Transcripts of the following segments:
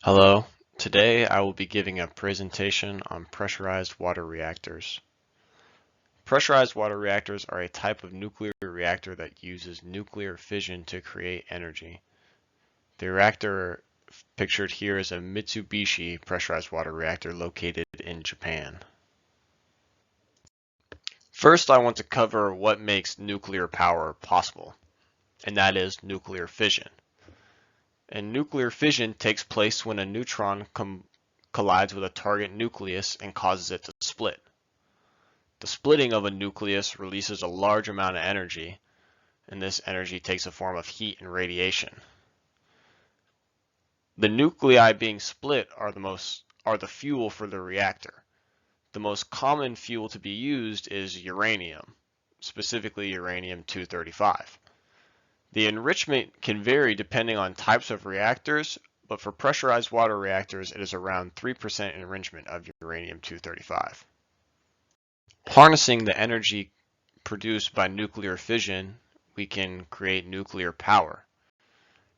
Hello, today I will be giving a presentation on pressurized water reactors. Pressurized water reactors are a type of nuclear reactor that uses nuclear fission to create energy. The reactor pictured here is a Mitsubishi pressurized water reactor located in Japan. First, I want to cover what makes nuclear power possible, and that is nuclear fission. And nuclear fission takes place when a neutron collides with a target nucleus and causes it to split. The splitting of a nucleus releases a large amount of energy, and this energy takes a form of heat and radiation. The nuclei being split are the fuel for the reactor. The most common fuel to be used is uranium, specifically uranium-235. The enrichment can vary depending on types of reactors, but for pressurized water reactors, it is around 3% enrichment of uranium-235. Harnessing the energy produced by nuclear fission, we can create nuclear power.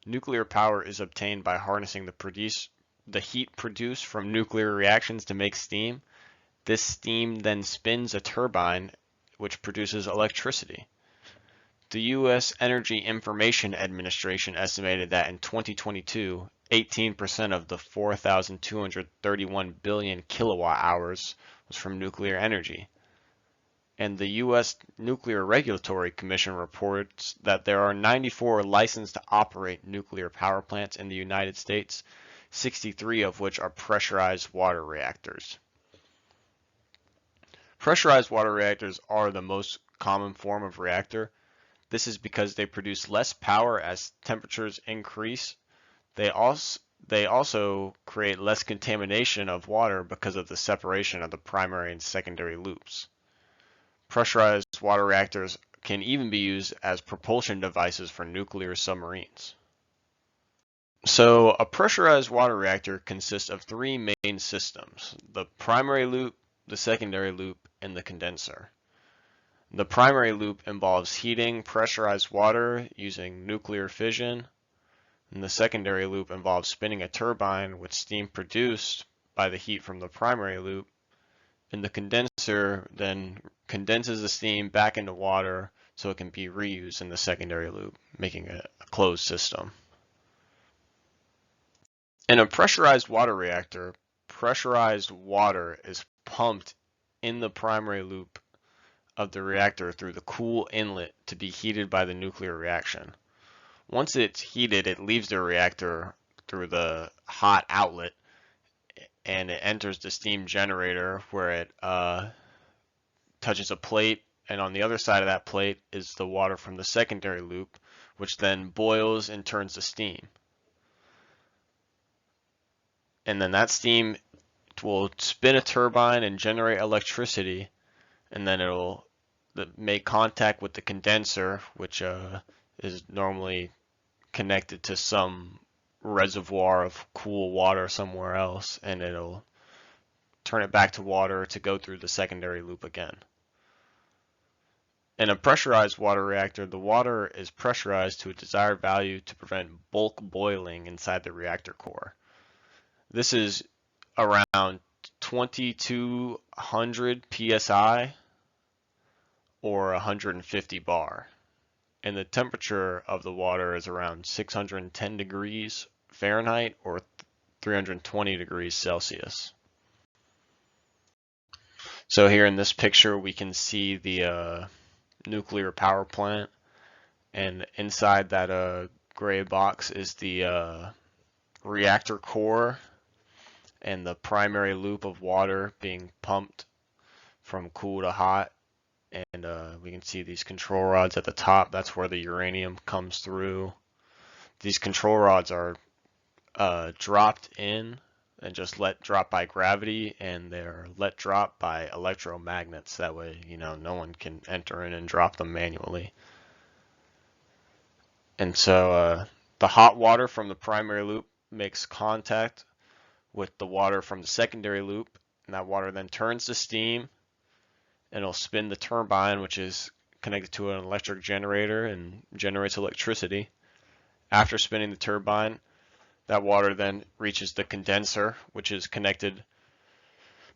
Nuclear power is obtained by harnessing the heat produced from nuclear reactions to make steam. This steam then spins a turbine, which produces electricity. The U.S. Energy Information Administration estimated that in 2022, 18% of the 4,231 billion kilowatt hours was from nuclear energy. And the U.S. Nuclear Regulatory Commission reports that there are 94 licensed to operate nuclear power plants in the United States, 63 of which are pressurized water reactors. Pressurized water reactors are the most common form of reactor. This is because they produce less power as temperatures increase. They also create less contamination of water because of the separation of the primary and secondary loops. Pressurized water reactors can even be used as propulsion devices for nuclear submarines. So a pressurized water reactor consists of three main systems: the primary loop, the secondary loop, and the condenser. The primary loop involves heating pressurized water using nuclear fission, and the secondary loop involves spinning a turbine with steam produced by the heat from the primary loop, and the condenser then condenses the steam back into water so it can be reused in the secondary loop, making it a closed system. In a pressurized water reactor, pressurized water is pumped in the primary loop of the reactor through the cool inlet to be heated by the nuclear reaction. Once it's heated, it leaves the reactor through the hot outlet and it enters the steam generator where it touches a plate, and on the other side of that plate is the water from the secondary loop, which then boils and turns to steam. And then that steam will spin a turbine and generate electricity, and then it'll make contact with the condenser, which is normally connected to some reservoir of cool water somewhere else, and it'll turn it back to water to go through the secondary loop again. In a pressurized water reactor, the water is pressurized to a desired value to prevent bulk boiling inside the reactor core. This is around 2200 psi or 150 bar. And the temperature of the water is around 610 degrees Fahrenheit or 320 degrees Celsius. So here in this picture we can see the nuclear power plant, and inside that gray box is the reactor core and the primary loop of water being pumped from cool to hot. And we can see these control rods at the top. That's where the uranium comes through. These control rods are dropped in and just let drop by gravity, and they're let drop by electromagnets. That way, no one can enter in and drop them manually. And so the hot water from the primary loop makes contact with the water from the secondary loop, and that water then turns to steam, and it'll spin the turbine, which is connected to an electric generator and generates electricity. After spinning the turbine, That water then reaches the condenser, which is connected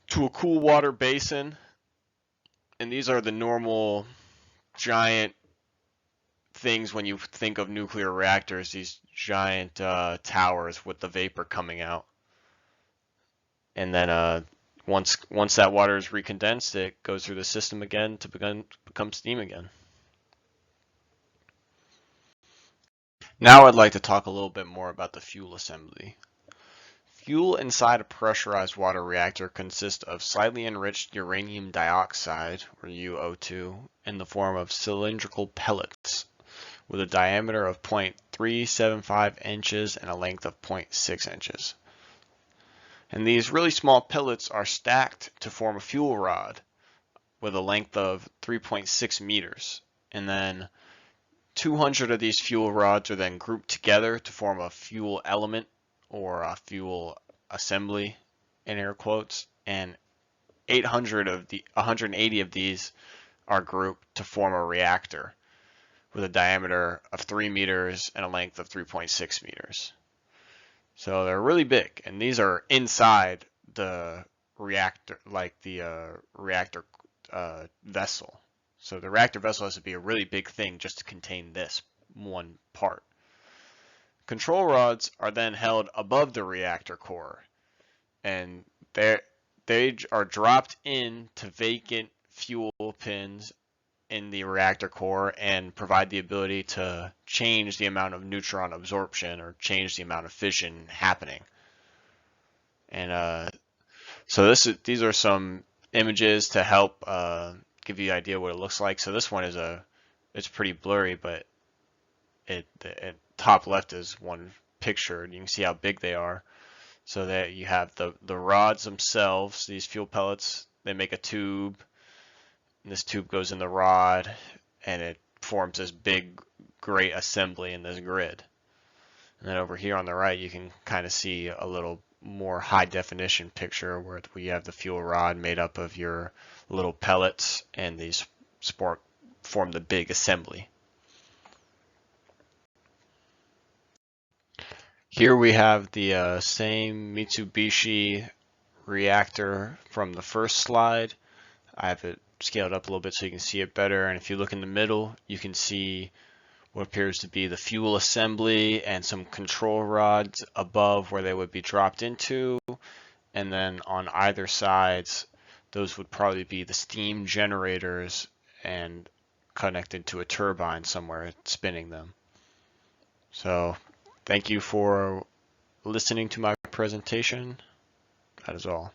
to a cool water basin. And these are the normal giant things when you think of nuclear reactors, these giant towers with the vapor coming out. And then once that water is recondensed, it goes through the system again to become steam again. Now I'd like to talk a little bit more about the fuel assembly. Fuel inside a pressurized water reactor consists of slightly enriched uranium dioxide, or UO2, in the form of cylindrical pellets with a diameter of 0.375 inches and a length of 0.6 inches. And these really small pellets are stacked to form a fuel rod with a length of 3.6 meters. And then 200 of these fuel rods are then grouped together to form a fuel element or a fuel assembly in air quotes, and 180 of these are grouped to form a reactor with a diameter of 3 meters and a length of 3.6 meters. So they're really big, and these are inside the reactor, like the reactor vessel. So the reactor vessel has to be a really big thing just to contain this one part. Control rods are then held above the reactor core, and they are dropped into vacant fuel pins in the reactor core and provide the ability to change the amount of neutron absorption or change the amount of fission happening. And so these are some images to help give you an idea what it looks like. So this one it's pretty blurry, but at top left is one picture, and you can see how big they are. So that you have the rods themselves, these fuel pellets, they make a tube, and this tube goes in the rod, and it forms this big, great assembly in this grid. And then over here on the right, you can kind of see a little more high definition picture where we have the fuel rod made up of your little pellets, and these form the big assembly. Here we have the same Mitsubishi reactor from the first slide. I have it scaled up a little bit so you can see it better. And if you look in the middle, you can see what appears to be the fuel assembly and some control rods above where they would be dropped into. And then on either sides, those would probably be the steam generators and connected to a turbine somewhere spinning them. So thank you for listening to my presentation. That is all.